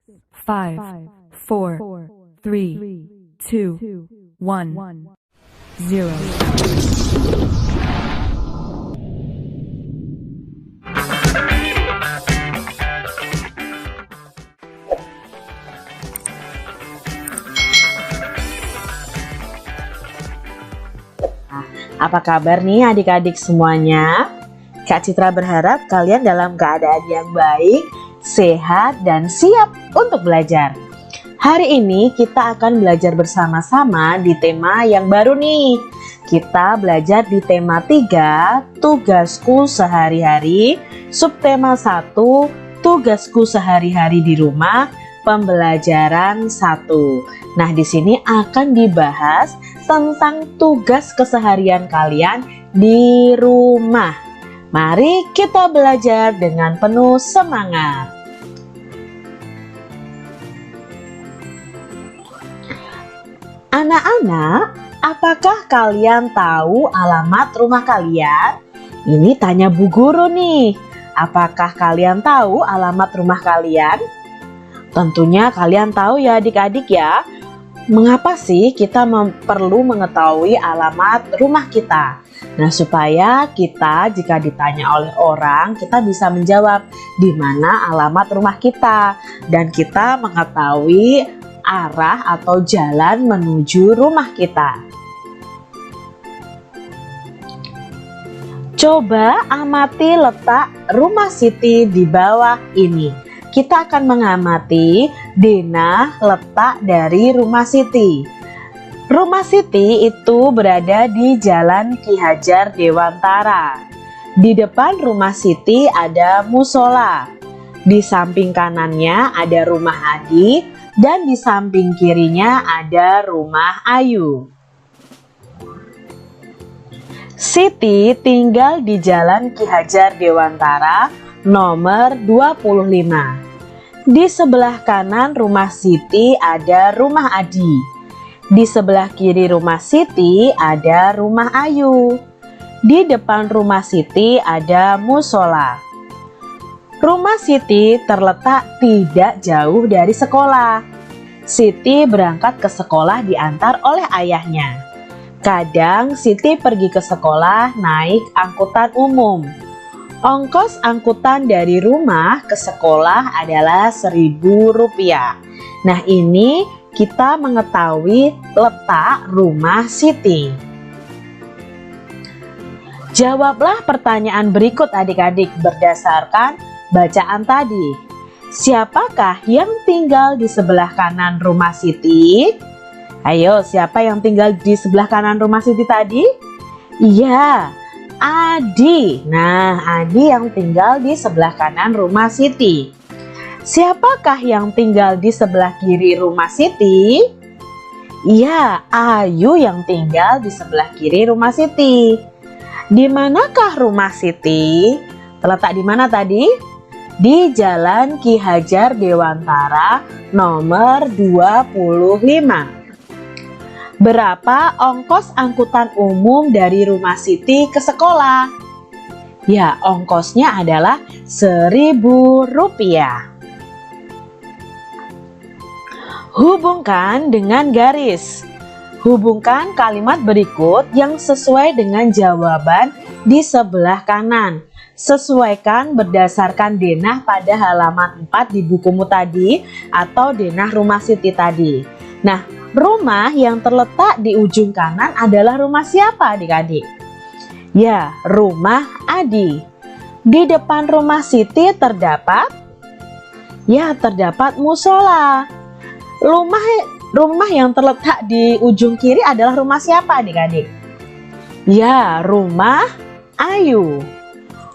5, 4, 3, 2, 1, 0. Apa kabar nih adik-adik semuanya? Kak Citra berharap kalian dalam keadaan yang baik, sehat, dan siap untuk belajar. Hari ini kita akan belajar bersama-sama di tema yang baru nih. Kita belajar di tema 3, tugasku sehari-hari, subtema 1, tugasku sehari-hari di rumah, pembelajaran 1. Nah, di sini akan dibahas tentang tugas keseharian kalian di rumah. Mari kita belajar dengan penuh semangat. Anak-anak, apakah kalian tahu alamat rumah kalian? Ini tanya Bu Guru nih. Apakah kalian tahu alamat rumah kalian? Tentunya kalian tahu ya adik-adik ya. Mengapa sih kita perlu mengetahui alamat rumah kita? Nah, supaya kita jika ditanya oleh orang, kita bisa menjawab di mana alamat rumah kita. Dan kita mengetahui arah atau jalan menuju rumah kita. Coba amati letak rumah Siti di bawah ini. Kita akan mengamati denah letak dari rumah Siti. Rumah Siti itu berada di Jalan Ki Hajar Dewantara. Di depan rumah Siti ada musola. Di samping kanannya ada rumah Adi dan di samping kirinya ada rumah Ayu. Siti tinggal di Jalan Ki Hajar Dewantara nomor 25. Di sebelah kanan rumah Siti ada rumah Adi. Di sebelah kiri rumah Siti ada rumah Ayu. Di depan rumah Siti ada musola. Rumah Siti terletak tidak jauh dari sekolah. Siti berangkat ke sekolah diantar oleh ayahnya. Kadang Siti pergi ke sekolah naik angkutan umum. Ongkos angkutan dari rumah ke sekolah adalah Rp1.000. Nah, ini kita mengetahui letak rumah Siti. Jawablah pertanyaan berikut adik-adik berdasarkan bacaan tadi. Siapakah yang tinggal di sebelah kanan rumah Siti? Ayo, siapa yang tinggal di sebelah kanan rumah Siti tadi? Iya, Adi. Nah, Adi yang tinggal di sebelah kanan rumah Siti. Siapakah yang tinggal di sebelah kiri rumah Siti? Iya, Ayu yang tinggal di sebelah kiri rumah Siti. Di manakah rumah Siti? Terletak di mana tadi? Di Jalan Ki Hajar Dewantara nomor 25. Berapa ongkos angkutan umum dari rumah Siti ke sekolah? Ya, ongkosnya adalah Rp1.000. Hubungkan dengan garis. Hubungkan kalimat berikut yang sesuai dengan jawaban di sebelah kanan. Sesuaikan berdasarkan denah pada halaman 4 di bukumu tadi atau denah rumah Siti tadi. Nah, rumah yang terletak di ujung kanan adalah rumah siapa adik-adik? Ya, rumah Adi. Di depan rumah Siti terdapat? Ya, terdapat musola. Rumah yang terletak di ujung kiri adalah rumah siapa adik-adik? Ya, rumah Ayu.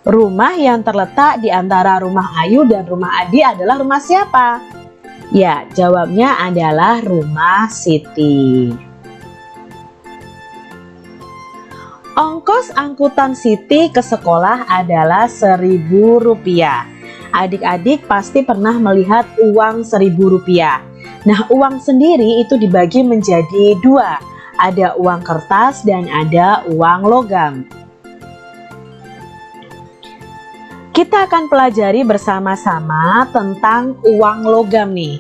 Rumah yang terletak di antara rumah Ayu dan rumah Adi adalah rumah siapa? Ya, jawabnya adalah rumah Siti. Ongkos angkutan Siti ke sekolah adalah Rp1.000. Adik-adik pasti pernah melihat uang Rp1.000. Nah, uang sendiri itu dibagi menjadi dua. Ada uang kertas dan ada uang logam. Kita akan pelajari bersama-sama tentang uang logam nih.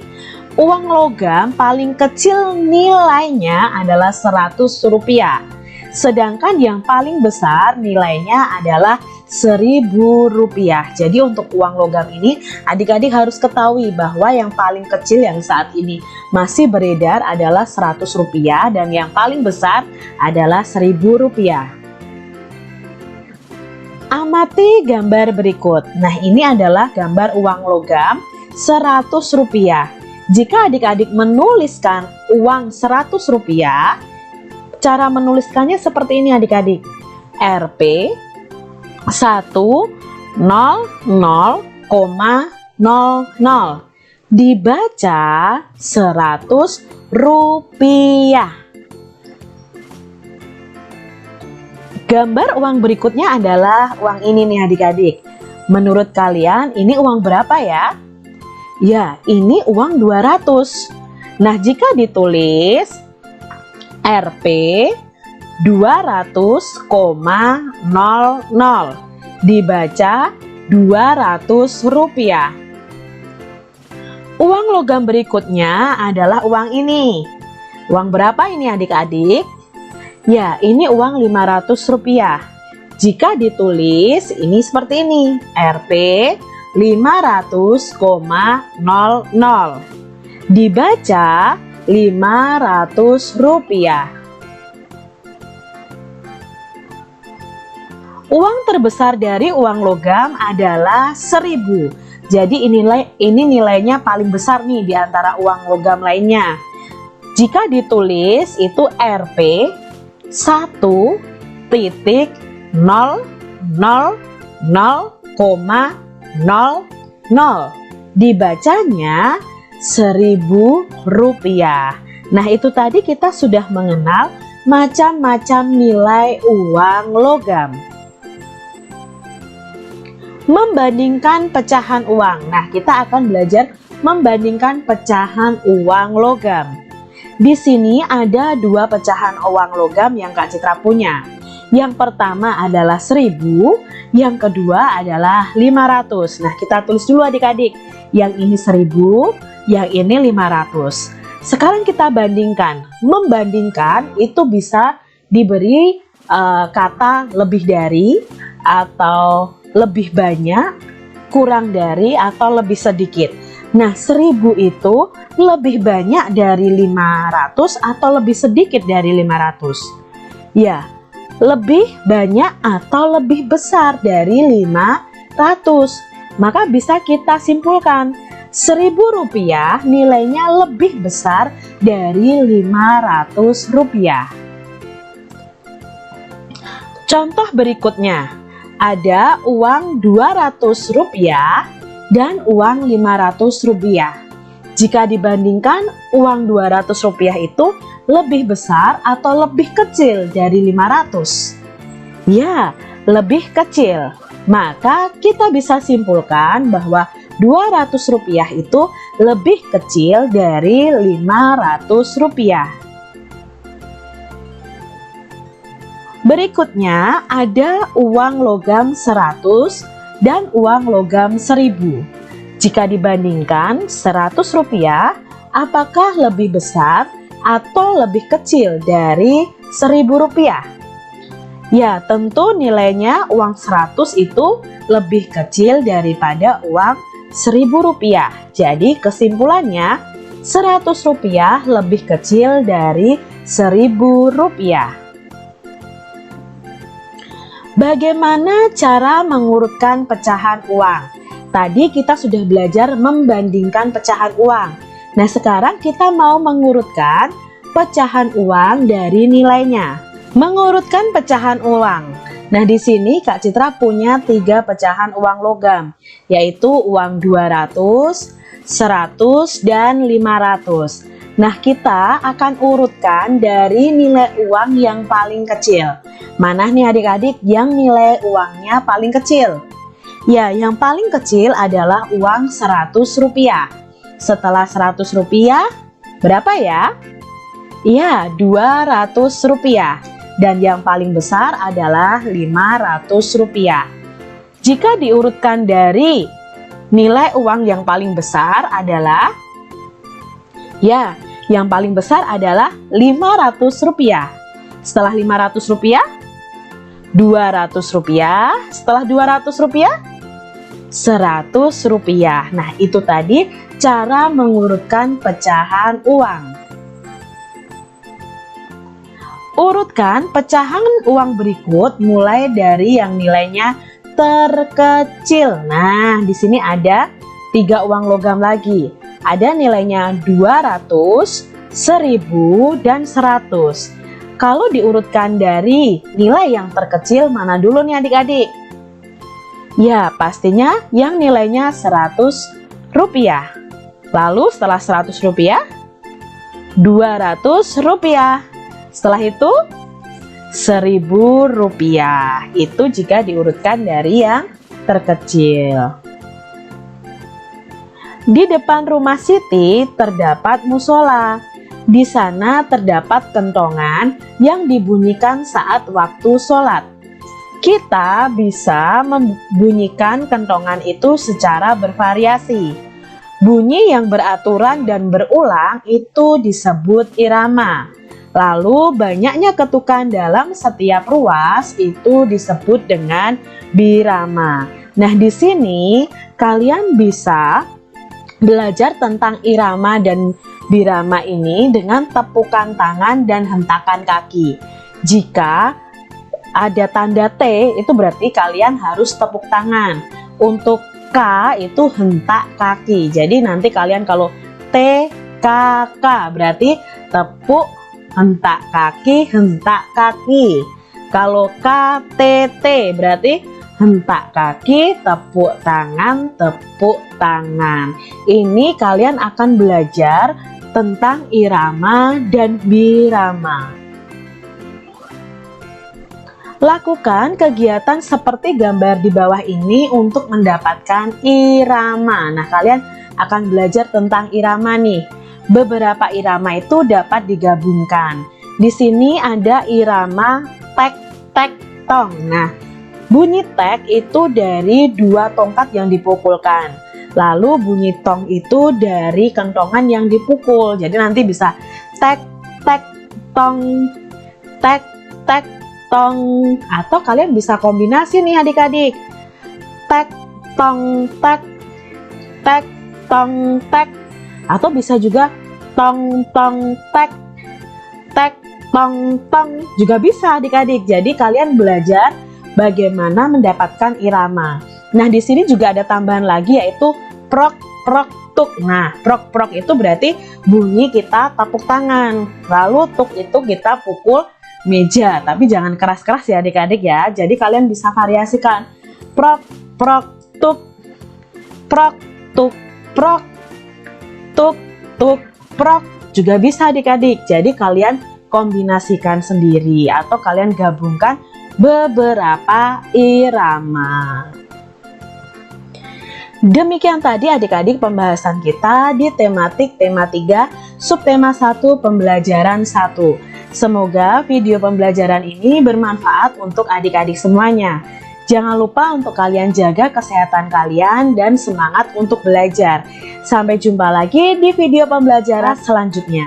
Uang logam paling kecil nilainya adalah Rp100. Sedangkan yang paling besar nilainya adalah Rp1.000. Jadi untuk uang logam ini adik-adik harus ketahui bahwa yang paling kecil yang saat ini masih beredar adalah Rp100 dan yang paling besar adalah Rp1.000. Amati gambar berikut. Nah, ini adalah gambar uang logam Rp100. Jika adik-adik menuliskan uang Rp100, cara menuliskannya seperti ini adik-adik. Rp 100,00 dibaca Rp100. Gambar uang berikutnya adalah uang ini nih adik-adik. Menurut kalian ini uang berapa ya? Ya, ini uang 200. Nah, jika ditulis Rp 200,00 dibaca Rp200. Uang logam berikutnya adalah uang ini. Uang berapa ini adik-adik? Ya, ini uang Rp500. Jika ditulis ini seperti ini, Rp 500,00 dibaca Rp500. Uang terbesar dari uang logam adalah 1.000. Jadi ini nilainya paling besar nih di antara uang logam lainnya. Jika ditulis itu Rp 1,000,00 dibacanya Rp1.000. Nah, itu tadi kita sudah mengenal macam-macam nilai uang logam. Membandingkan pecahan uang. Nah, kita akan belajar membandingkan pecahan uang logam. Di sini ada dua pecahan uang logam yang Kak Citra punya. Yang pertama adalah 1.000, yang kedua adalah 500. Nah, kita tulis dulu adik-adik. Yang ini 1.000, yang ini 500. Sekarang kita bandingkan. Membandingkan itu bisa diberi kata lebih dari, atau lebih banyak, kurang dari, atau lebih sedikit. Nah, 1.000 itu lebih banyak dari 500 atau lebih sedikit dari 500? Ya, lebih banyak atau lebih besar dari 500. Maka bisa kita simpulkan, Rp1.000 nilainya lebih besar dari Rp500. Contoh berikutnya, ada uang Rp200 dan uang Rp500. Jika dibandingkan, uang Rp200 itu lebih besar atau lebih kecil dari 500? Ya, lebih kecil. Maka kita bisa simpulkan bahwa Rp200 itu lebih kecil dari Rp500. Berikutnya ada uang logam 100 dan uang logam 1.000. Jika dibandingkan, Rp100 apakah lebih besar atau lebih kecil dari Rp1.000? Ya, tentu nilainya uang 100 itu lebih kecil daripada uang Rp1.000. Jadi kesimpulannya, Rp100 lebih kecil dari Rp1.000. Bagaimana cara mengurutkan pecahan uang? Tadi kita sudah belajar membandingkan pecahan uang. Nah, sekarang kita mau mengurutkan pecahan uang dari nilainya. Mengurutkan pecahan uang. Nah, di sini Kak Citra punya 3 pecahan uang logam, yaitu uang 200, 100, dan 500. Nah, kita akan urutkan dari nilai uang yang paling kecil. Mana nih adik-adik yang nilai uangnya paling kecil? Ya, yang paling kecil adalah uang Rp100. Setelah Rp100, berapa ya? Ya, Rp200. Dan yang paling besar adalah Rp500. Jika diurutkan dari nilai uang yang paling besar adalah, ya, yang paling besar adalah Rp500. Setelah Rp500, Rp200. Setelah Rp200, Rp100. Nah, itu tadi cara mengurutkan pecahan uang. Urutkan pecahan uang berikut mulai dari yang nilainya terkecil. Nah, di sini ada 3 uang logam lagi. Ada nilainya 200, 1000, dan 100. Kalau diurutkan dari nilai yang terkecil, mana dulu nih adik-adik? Ya, pastinya yang nilainya Rp100. Lalu setelah Rp100, Rp200. Setelah itu Rp1.000. Itu jika diurutkan dari yang terkecil. Di depan rumah Siti terdapat musola. Di sana terdapat kentongan yang dibunyikan saat waktu sholat. Kita bisa membunyikan kentongan itu secara bervariasi. Bunyi yang beraturan dan berulang itu disebut irama. Lalu banyaknya ketukan dalam setiap ruas itu disebut dengan birama. Nah, di sini kalian bisa belajar tentang irama dan birama ini dengan tepukan tangan dan hentakan kaki. Jika ada tanda T, itu berarti kalian harus tepuk tangan. Untuk K itu hentak kaki. Jadi nanti kalian kalau T, K, K berarti tepuk, hentak kaki, hentak kaki. Kalau K, T, T berarti hentak kaki, tepuk tangan, tepuk tangan. Ini kalian akan belajar tentang irama dan birama. Lakukan kegiatan seperti gambar di bawah ini untuk mendapatkan irama. Nah, kalian akan belajar tentang irama nih. Beberapa irama itu dapat digabungkan. Di sini ada irama tek, tek, tong. Nah, bunyi tek itu dari 2 tongkat yang dipukulkan. Lalu bunyi tong itu dari kentongan yang dipukul. Jadi nanti bisa tek, tek, tong, tek, tek, tong. Atau kalian bisa kombinasi nih adik-adik. Tek, tong, tek, tek, tong, tek. Atau bisa juga tong, tong, tek, tek, tong, tong. Juga bisa adik-adik. Jadi kalian belajar bagaimana mendapatkan irama. Nah, di sini juga ada tambahan lagi yaitu prok, prok, tuk. Nah, prok, prok itu berarti bunyi kita tepuk tangan. Lalu tuk itu kita pukul meja. Tapi jangan keras-keras ya adik-adik ya. Jadi kalian bisa variasikan. Prok, prok, tuk. Prok, tuk, prok. Tuk, tuk, prok. Juga bisa adik-adik. Jadi kalian kombinasikan sendiri atau kalian gabungkan beberapa irama. Demikian tadi adik-adik pembahasan kita di tematik tema 3 subtema 1 pembelajaran 1. Semoga video pembelajaran ini bermanfaat untuk adik-adik semuanya. Jangan lupa untuk kalian jaga kesehatan kalian dan semangat untuk belajar. Sampai jumpa lagi di video pembelajaran selanjutnya.